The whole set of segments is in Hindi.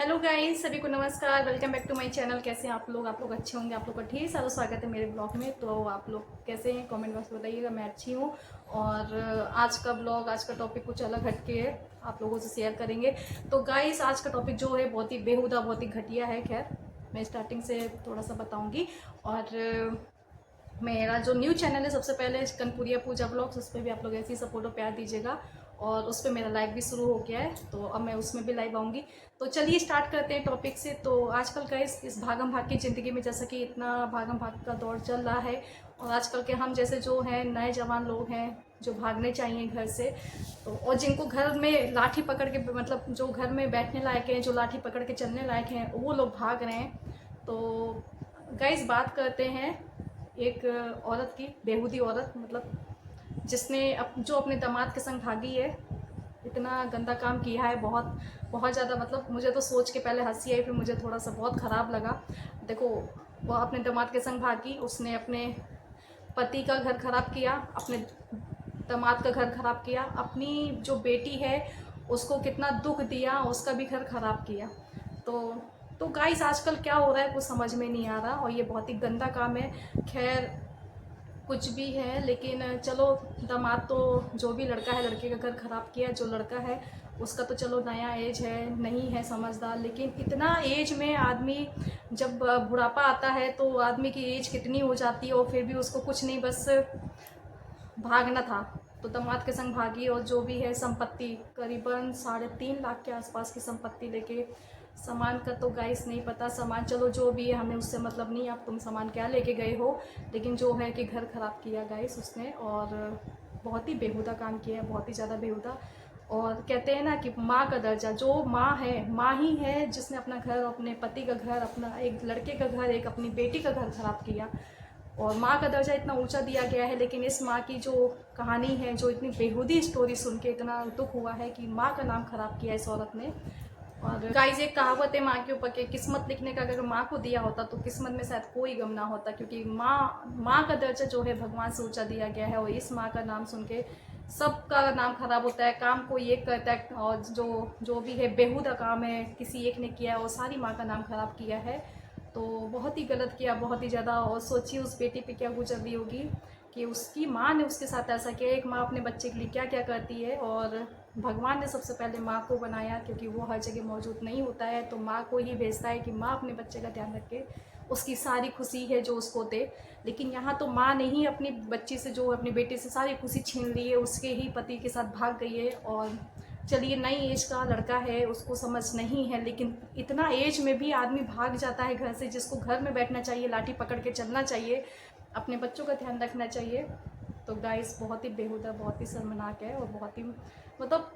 हेलो गाइस, सभी को नमस्कार। Welcome back to my channel. कैसे हैं आप लोग? अच्छे होंगे। आप लोग का ढेर सारा स्वागत है मेरे ब्लॉग में। तो आप लोग कैसे हैं? कमेंट बॉक्स में बताइएगा। मैं अच्छी हूँ। और आज का ब्लॉग, आज का टॉपिक कुछ अलग हटके है, आप लोगों से शेयर करेंगे। तो गाइस, आज का टॉपिक जो है बहुत ही बेहुदा, बहुत ही घटिया है। खैर, मैं स्टार्टिंग से थोड़ा सा बताऊँगी। और मेरा जो न्यू चैनल है, सबसे पहले कनपुरिया पूजा ब्लॉग्स, उस पर भी आप लोग ऐसे ही सपोर्ट और प्यार दीजिएगा। और उस पर मेरा लाइव भी शुरू हो गया है, तो अब मैं उसमें भी लाइव आऊँगी। तो चलिए स्टार्ट करते हैं टॉपिक से। तो आजकल का इस भागम भाग की ज़िंदगी में, जैसा कि इतना भागम भाग का दौर चल रहा है, और आजकल के हम जैसे जो हैं नए जवान लोग हैं जो भागने चाहिए घर से, तो और जिनको घर में लाठी पकड़ के, मतलब जो घर में बैठने लायक हैं, जो लाठी पकड़ के चलने लायक हैं, वो लोग भाग रहे हैं। तो गाइस, बात करते हैं एक औरत की, बेहूदी औरत, मतलब जिसने जो अपने दामाद के संग भागी है। इतना गंदा काम किया है, बहुत बहुत ज़्यादा। मतलब मुझे तो सोच के पहले हंसी आई, फिर मुझे थोड़ा सा बहुत ख़राब लगा। देखो, वो अपने दामाद के संग भागी, उसने अपने पति का घर ख़राब किया, अपने दामाद का घर ख़राब किया, अपनी जो बेटी है उसको कितना दुख दिया, उसका भी घर ख़राब किया। तो तो गाइस, आजकल क्या हो रहा है कुछ समझ में नहीं आ रहा, और ये बहुत ही गंदा काम है। खैर, कुछ भी है, लेकिन चलो, दामाद तो, जो भी लड़का है, लड़के का घर ख़राब किया। जो लड़का है उसका तो चलो नया एज है, नहीं है समझदार, लेकिन इतना एज में आदमी, जब बुढ़ापा आता है तो आदमी की एज कितनी हो जाती है, और फिर भी उसको कुछ नहीं, बस भागना था। तो दामाद के संग भागी, और जो भी है संपत्ति, करीबन 3.5 लाख के आसपास की संपत्ति लेके, सामान का तो गाइस नहीं पता। सामान चलो जो भी है, हमें उससे मतलब नहीं, आप तुम सामान क्या लेके गए हो, लेकिन जो है कि घर ख़राब किया गाइस उसने। और बहुत ही बेहुदा काम किया है, बहुत ही ज़्यादा बेहुदा। और कहते हैं ना कि माँ का दर्जा, जो माँ है, माँ ही है जिसने अपना घर, अपने पति का घर, अपना एक लड़के का घर, एक अपनी बेटी का घर ख़राब किया। और माँ का दर्जा इतना ऊंचा दिया गया है, लेकिन इस माँ की जो कहानी है, जो इतनी बेहूदी स्टोरी सुन के इतना दुख हुआ है कि माँ का नाम खराब किया इस औरत ने। और गाइस, एक कहावत है माँ के ऊपर के, किस्मत लिखने का अगर माँ को दिया होता तो किस्मत में शायद कोई गम ना होता, क्योंकि माँ का दर्जा जो है भगवान से ऊंचा दिया गया है। और इस माँ का नाम सुन के सबका नाम खराब होता है। काम कोई एक करता है, और जो भी है बेहुदा काम है, किसी एक ने किया है, और सारी माँ का नाम खराब किया है। तो बहुत ही गलत किया, बहुत ही ज़्यादा। और सोचिए उस बेटी पे क्या गुजर रही होगी कि उसकी माँ ने उसके साथ ऐसा किया। एक माँ अपने बच्चे के लिए क्या क्या करती है। और भगवान ने सबसे पहले माँ को बनाया, क्योंकि वो हर जगह मौजूद नहीं होता है, तो माँ को ही भेजता है कि माँ अपने बच्चे का ध्यान रखे, उसकी सारी खुशी है जो उसको दे। लेकिन यहाँ तो माँ ने ही अपनी बच्ची से, जो अपनी बेटी से सारी खुशी छीन ली है, उसके ही पति के साथ भाग गई है। और चलिए, नई एज का लड़का है, उसको समझ नहीं है, लेकिन इतना एज में भी आदमी भाग जाता है घर से, जिसको घर में बैठना चाहिए, लाठी पकड़ के चलना चाहिए, अपने बच्चों का ध्यान रखना चाहिए। तो गाइस, बहुत ही बेहुदा, बहुत ही शर्मनाक है, और बहुत ही, मतलब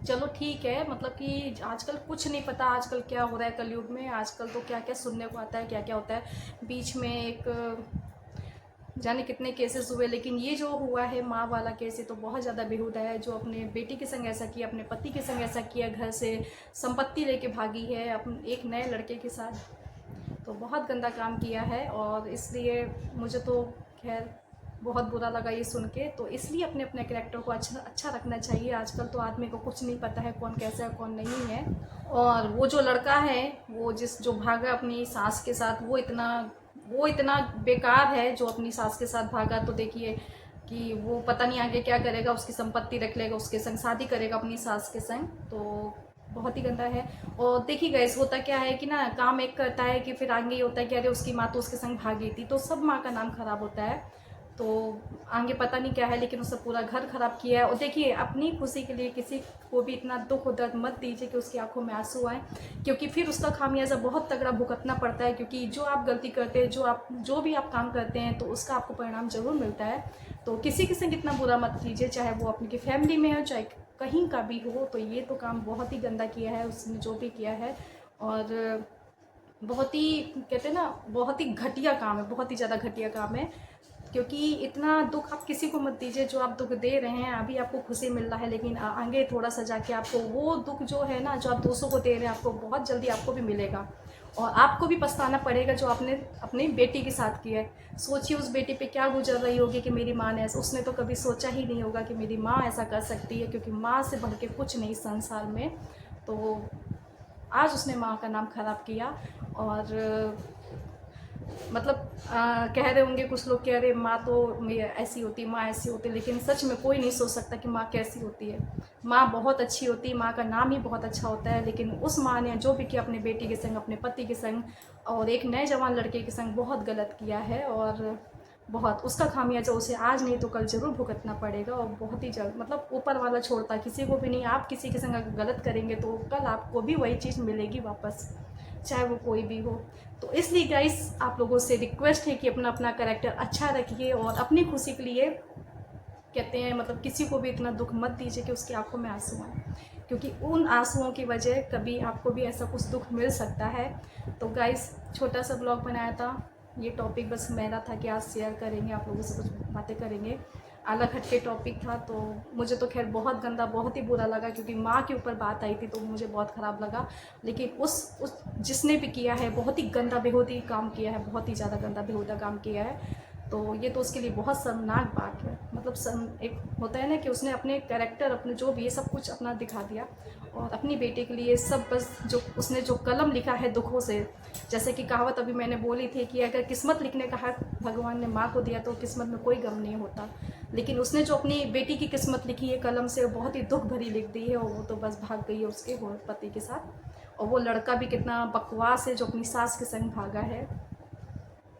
चलो ठीक है, मतलब कि आजकल कुछ नहीं पता आजकल क्या हो रहा है कलयुग में। आजकल तो क्या क्या सुनने को आता है, क्या क्या होता है। बीच में एक जाने कितने केसेस हुए, लेकिन ये जो हुआ है माँ वाला केस, ये तो बहुत ज़्यादा बेहुदा है। जो अपने बेटी के संग ऐसा किया, अपने पति के संग ऐसा किया, घर से संपत्ति लेके भागी है अपने एक नए लड़के के साथ, तो बहुत गंदा काम किया है। और इसलिए मुझे तो खैर बहुत बुरा लगा ये सुन के। तो इसलिए अपने अपने कैरेक्टर को अच्छा अच्छा रखना चाहिए। आजकल तो आदमी को कुछ नहीं पता है कौन कैसा है कौन नहीं है। और वो जो लड़का है, वो जो भागा अपनी सास के साथ, वो इतना बेकार है जो अपनी सास के साथ भागा। तो देखिए कि वो पता नहीं आगे क्या करेगा, उसकी संपत्ति रख लेगा, उसके संग शादी करेगा अपनी सास के संग। तो बहुत ही गंदा है। और देखिए गाइस, होता क्या है कि ना, काम एक करता है कि फिर आगे ये होता है कि अरे उसकी माँ तो उसके संग भागी थी, तो सब माँ का नाम खराब होता है। तो आगे पता नहीं क्या है, लेकिन उसने पूरा घर खराब किया है। और देखिए, अपनी खुशी के लिए किसी को भी इतना दुख और दर्द मत दीजिए कि उसकी आंखों में आंसू आए, क्योंकि फिर उसका खामियाजा बहुत तगड़ा भुगतना पड़ता है। क्योंकि जो आप गलती करते हैं, जो भी आप काम करते हैं, तो उसका आपको परिणाम जरूर मिलता है। तो किसी के संग इतना बुरा मत कीजिए, चाहे वो अपनी फैमिली में हो, चाहे कहीं का भी हो। तो ये तो काम बहुत ही गंदा किया है उसने, जो भी किया है। और बहुत ही, कहते हैं ना, बहुत ही घटिया काम है, बहुत ही ज़्यादा घटिया काम है। क्योंकि इतना दुख आप किसी को मत दीजिए। जो आप दुख दे रहे हैं, अभी आपको खुशी मिल रहा है, लेकिन आगे थोड़ा सा जाके आपको वो दुख जो है ना, जो आप दूसरों को दे रहे हैं, आपको बहुत जल्दी आपको भी मिलेगा। और आपको भी पछताना पड़ेगा जो आपने अपनी बेटी के साथ किया है। सोचिए उस बेटी पे क्या गुजर रही होगी कि मेरी माँ ने ऐसा, उसने तो कभी सोचा ही नहीं होगा कि मेरी माँ ऐसा कर सकती है, क्योंकि माँ से बढ़ के कुछ नहीं संसार में। तो आज उसने माँ का नाम ख़राब किया। और मतलब कह रहे होंगे कुछ लोग, कह रहे माँ तो ऐसी होती, माँ ऐसी होती, लेकिन सच में कोई नहीं सोच सकता कि माँ कैसी होती है। माँ बहुत अच्छी होती है, माँ का नाम ही बहुत अच्छा होता है। लेकिन उस माँ ने जो भी किया अपने बेटी के संग, अपने पति के संग और एक नए जवान लड़के के संग, बहुत गलत किया है। और बहुत उसका खामियाजा उसे आज नहीं तो कल ज़रूर भुगतना पड़ेगा, और बहुत ही जल्द। मतलब ऊपर वाला छोड़ता किसी को भी नहीं। आप किसी के संग अगर गलत करेंगे तो कल आपको भी वही चीज़ मिलेगी वापस, चाहे वो कोई भी हो। तो इसलिए गाइस, आप लोगों से रिक्वेस्ट है कि अपना अपना कैरेक्टर अच्छा रखिए, और अपनी खुशी के लिए कहते हैं, मतलब किसी को भी इतना दुख मत दीजिए कि उसकी आंखों में आंसू आए, क्योंकि उन आंसुओं की वजह कभी आपको भी ऐसा कुछ दुख मिल सकता है। तो गाइस, छोटा सा ब्लॉग बनाया था, ये टॉपिक बस मेरा था कि आज शेयर करेंगे, आप लोगों से कुछ बातें करेंगे। अलग हटके टॉपिक था, तो मुझे तो खैर बहुत गंदा, बहुत ही बुरा लगा, क्योंकि माँ के ऊपर बात आई थी तो मुझे बहुत ख़राब लगा। लेकिन उस जिसने भी किया है बहुत ही गंदा बेहूदी काम किया है, बहुत ही ज़्यादा गंदा बेहूदा काम किया है। तो ये तो उसके लिए बहुत शर्मनाक बात है। मतलब एक होता है ना कि उसने अपने कैरेक्टर, अपने जो भी ये सब कुछ अपना दिखा दिया, और अपनी बेटी के लिए सब, बस जो उसने जो कलम लिखा है दुखों से, जैसे कि कहावत अभी मैंने बोली थी कि अगर किस्मत लिखने का हक भगवान ने माँ को दिया तो किस्मत में कोई गम नहीं होता। लेकिन उसने जो अपनी बेटी की किस्मत लिखी है कलम से, वो बहुत ही दुख भरी लिख दी है, और वो तो बस भाग गई है उसके पति के साथ। और वो लड़का भी कितना बकवास है जो अपनी सास के संग भागा है।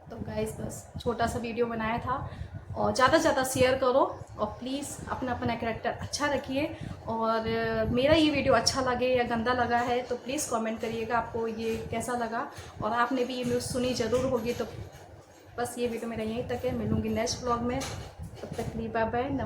तो गाइस, बस छोटा सा वीडियो बनाया था, और ज़्यादा से ज़्यादा शेयर करो, और प्लीज़ अपना अपना कैरेक्टर अच्छा रखिए। और मेरा ये वीडियो अच्छा लगे या गंदा लगा है तो प्लीज़ कमेंट करिएगा आपको ये कैसा लगा, और आपने भी ये न्यूज़ सुनी ज़रूर होगी। तो बस ये वीडियो मेरा यहीं तक है, मिलूँगी नेक्स्ट ब्लॉग में। तब तक के लिए बाय बाय।